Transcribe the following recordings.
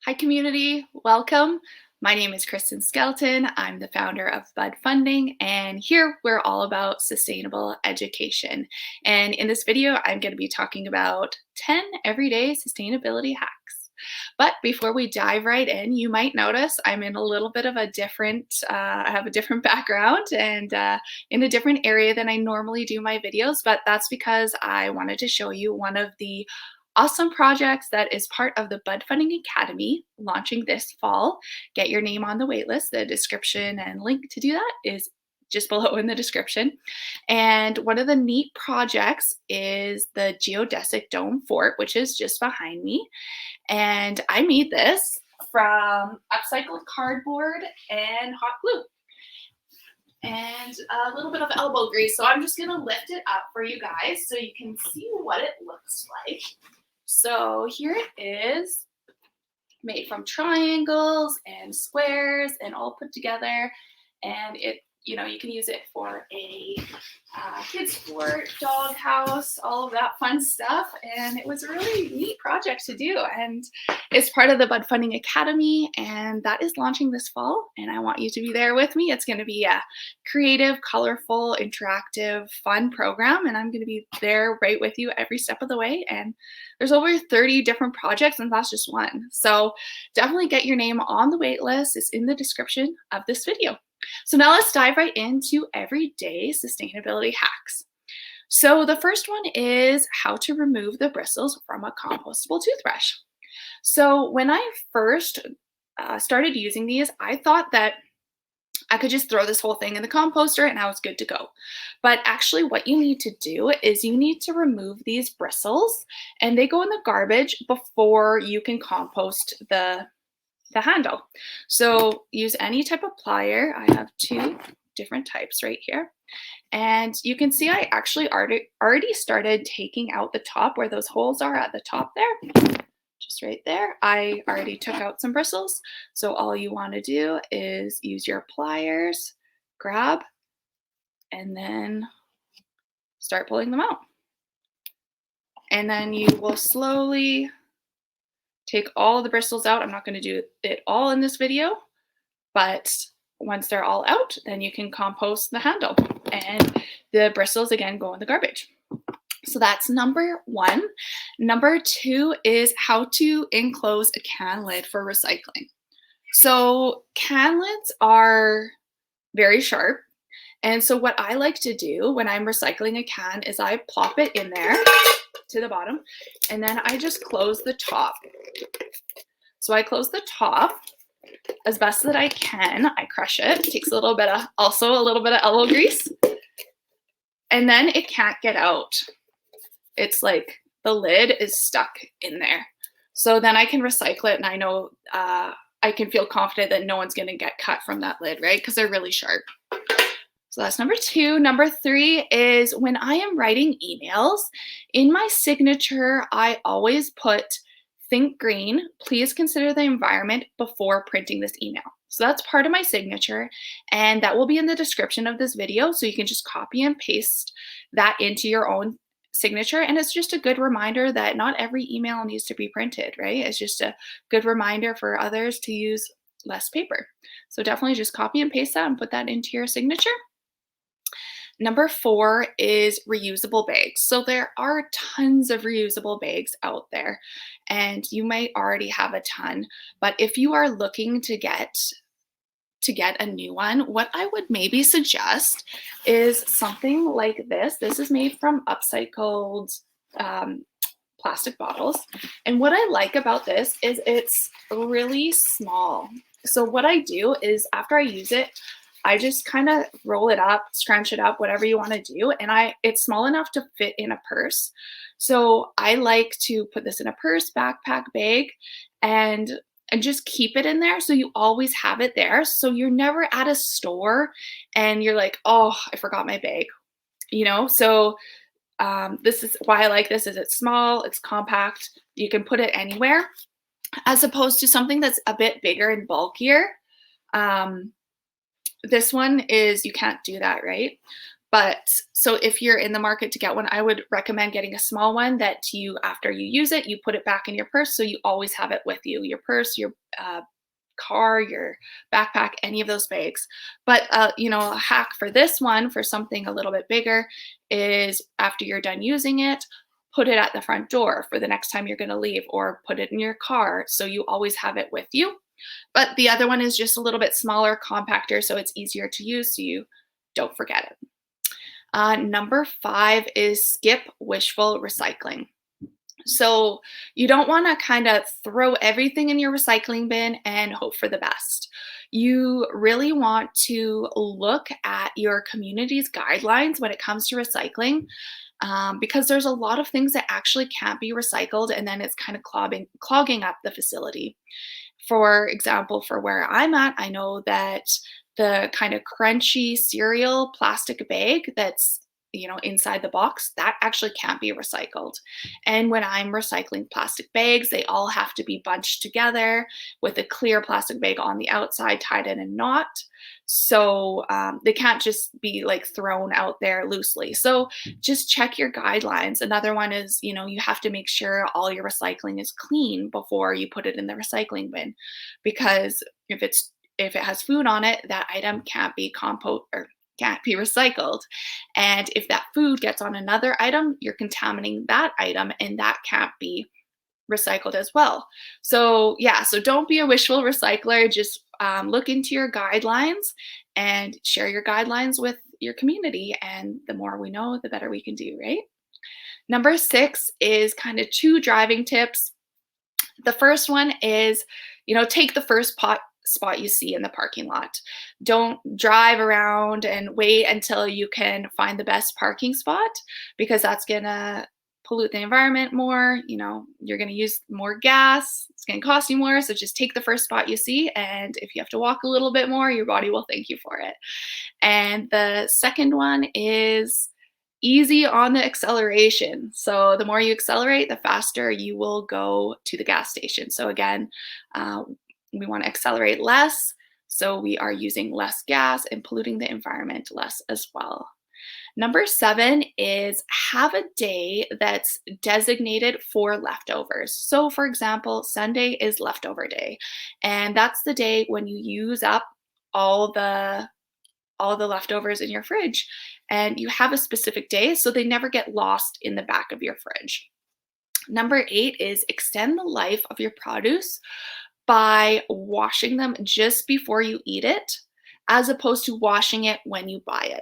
Hi community, welcome. My name is Kristin Skelton. I'm the founder of Bud Funding, and here we're all about sustainable education. And in this video, I'm going to be talking about 10 everyday sustainability hacks. But before we dive right in, you might notice I'm in a little bit of a different, I have a different background and in a different area than I normally do my videos, but that's because I wanted to show you one of the awesome projects that is part of the Bud Funding Academy launching this fall. Get your name on the waitlist. The description and link to do that is just below in the description. And one of the neat projects is the geodesic dome fort, which is just behind me. And I made this from upcycled cardboard and hot glue and a little bit of elbow grease. So I'm just gonna lift it up for you guys so you can see what it looks like. So here it is, made from triangles and squares and all put together. And it, you can use it for a kids sport, dog house, all of that fun stuff. And it was a really neat project to do. And it's part of the Bud Funding Academy, and that is launching this fall. And I want you to be there with me. It's going to be a creative, colorful, interactive, fun program. And I'm going to be there right with you every step of the way. And there's over 30 different projects, and that's just one. So definitely get your name on the wait list. It's in the description of this video. So now let's dive right into everyday sustainability hacks. So the first one is how to remove the bristles from a compostable toothbrush. So when I first started using these, I thought that I could just throw this whole thing in the composter and I was good to go. But actually what you need to do is you need to remove these bristles, and they go in the garbage before you can compost the handle. So use any type of plier. I have two different types right here. And you can see I actually already started taking out the top where those holes are at the top there. Just right there. I already took out some bristles. So all you want to do is use your pliers, grab, and then start pulling them out. And then you will slowly take all the bristles out. I'm not going to do it all in this video, but once they're all out, then you can compost the handle, and the bristles again go in the garbage. So that's number one. Number two is how to enclose a can lid for recycling. So can lids are very sharp. And so what I like to do when I'm recycling a can is I plop it in there to the bottom, and then I just close the top. So I close the top as best that I can. I crush it. It takes also a little bit of elbow grease, and then it can't get out. It's like the lid is stuck in there. So then I can recycle it, and I know I can feel confident that no one's going to get cut from that lid, right? Because they're really sharp. So that's number two. Number three is when I am writing emails, in my signature, I always put "Think green, please consider the environment" before printing this email. So that's part of my signature, and that will be in the description of this video. So you can just copy and paste that into your own signature. And it's just a good reminder that not every email needs to be printed, right? It's just a good reminder for others to use less paper. So definitely just copy and paste that and put that into your signature. Number four is reusable bags. So there are tons of reusable bags out there, and you might already have a ton, but if you are looking to get a new one, what I would maybe suggest is something like this. This is made from upcycled plastic bottles. And what I like about this is it's really small. So what I do is after I use it, I just kind of roll it up, scrunch it up, whatever you want to do. And it's small enough to fit in a purse. So I like to put this in a purse, backpack, bag, and just keep it in there. So you always have it there. So you're never at a store and you're like, oh, I forgot my bag, So this is why I like this. Is it's small, it's compact. You can put it anywhere, as opposed to something that's a bit bigger and bulkier. This one is, you can't do that, right? But so if you're in the market to get one, I would recommend getting a small one that after you use it, you put it back in your purse so you always have it with you. Your purse, your car, your backpack, any of those bags. But a hack for this one, for something a little bit bigger, is after you're done using it, put it at the front door for the next time you're going to leave, or put it in your car so you always have it with you. But the other one is just a little bit smaller, compactor, so it's easier to use so you don't forget it. Number 5 is skip wishful recycling. So you don't want to kind of throw everything in your recycling bin and hope for the best. You really want to look at your community's guidelines when it comes to recycling, because there's a lot of things that actually can't be recycled, and then it's kind of clogging up the facility. For example, for where I'm at, I know that the kind of crunchy cereal plastic bag that's inside the box, that actually can't be recycled. And when I'm recycling plastic bags, they all have to be bunched together with a clear plastic bag on the outside tied in a knot. So they can't just be like thrown out there loosely. So just check your guidelines. Another one is, you have to make sure all your recycling is clean before you put it in the recycling bin, because if it has food on it, that item can't be can't be recycled. And if that food gets on another item, you're contaminating that item, and that can't be recycled as well. So yeah, so don't be a wishful recycler. Just look into your guidelines and share your guidelines with your community. And the more we know, the better we can do, right? Number 6 is kind of 2 driving tips. The first one is, take the first spot you see in the parking lot. Don't drive around and wait until you can find the best parking spot, because that's going to pollute the environment more. You're going to use more gas. It's going to cost you more. So just take the first spot you see. And if you have to walk a little bit more, your body will thank you for it. And the second one is easy on the acceleration. So the more you accelerate, the faster you will go to the gas station. So again, we want to accelerate less, so we are using less gas and polluting the environment less as well. Number 7 is have a day that's designated for leftovers. So for example, Sunday is leftover day, and that's the day when you use up all the leftovers in your fridge, and you have a specific day so they never get lost in the back of your fridge. Number 8 is extend the life of your produce by washing them just before you eat it, as opposed to washing it when you buy it.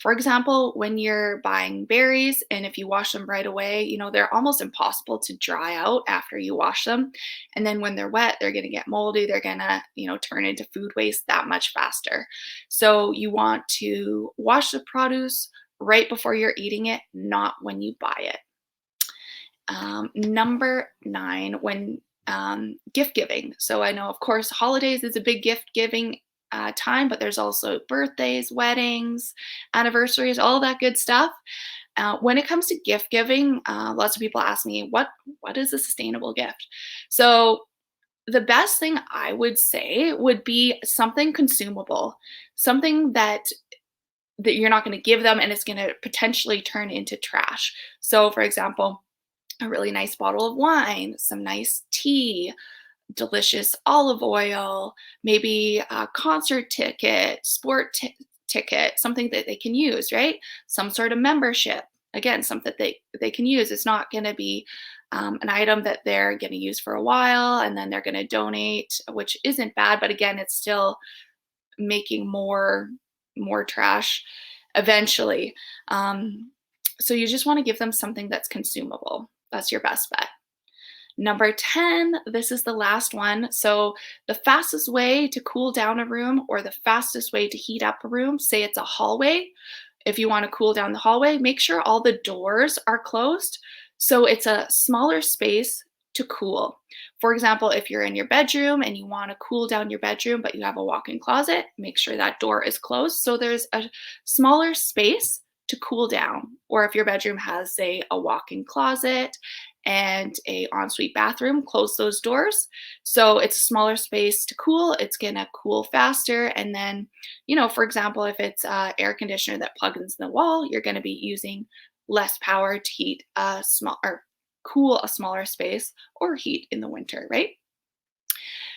For example, when you're buying berries, and if you wash them right away, they're almost impossible to dry out after you wash them. And then when they're wet, they're going to get moldy. They're going to, turn into food waste that much faster. So you want to wash the produce right before you're eating it, not when you buy it. Number 9, when gift giving. So I know, of course, holidays is a big gift giving time, but there's also birthdays, weddings, anniversaries, all that good stuff. When it comes to gift giving, lots of people ask me, what is a sustainable gift? So the best thing I would say would be something consumable, something that you're not going to give them and it's going to potentially turn into trash. So for example, a really nice bottle of wine, some nice tea, delicious olive oil, maybe a concert ticket, ticket, something that they can use, right? Some sort of membership. Again, something that they can use. It's not going to be an item that they're going to use for a while and then they're going to donate, which isn't bad, but again, it's still making more trash eventually. So you just want to give them something that's consumable. That's your best bet. Number 10, this is the last one. So the fastest way to cool down a room, or the fastest way to heat up a room, say it's a hallway. If you want to cool down the hallway, make sure all the doors are closed so it's a smaller space to cool. For example, if you're in your bedroom and you want to cool down your bedroom, but you have a walk-in closet, make sure that door is closed so there's a smaller space to cool down. Or if your bedroom has, say, a walk-in closet and a ensuite bathroom. Close those doors. So it's a smaller space to cool. It's going to cool faster. And then, for example, if it's air conditioner that plugs into the wall, you're going to be using less power to heat a small or cool a smaller space or heat in the winter, right?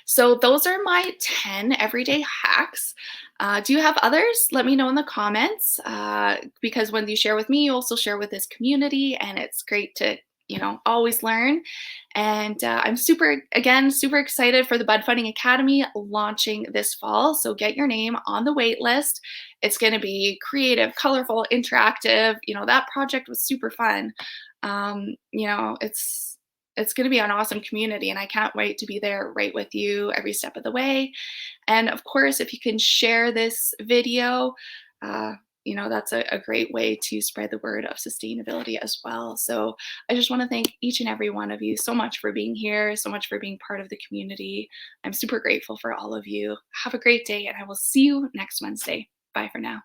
So those are my 10 everyday hacks. Do you have others? Let me know in the comments, because when you share with me, you also share with this community, and it's great to always learn. And I'm super excited for the Bud Funding Academy launching this fall. So get your name on the wait list. It's going to be creative, colorful, interactive. That project was super fun. It's going to be an awesome community, and I can't wait to be there right with you every step of the way. And of course, if you can share this video, uh, that's a great way to spread the word of sustainability as well. So I just want to thank each and every one of you so much for being here, so much for being part of the community. I'm super grateful for all of you. Have a great day, and I will see you next Wednesday. Bye for now.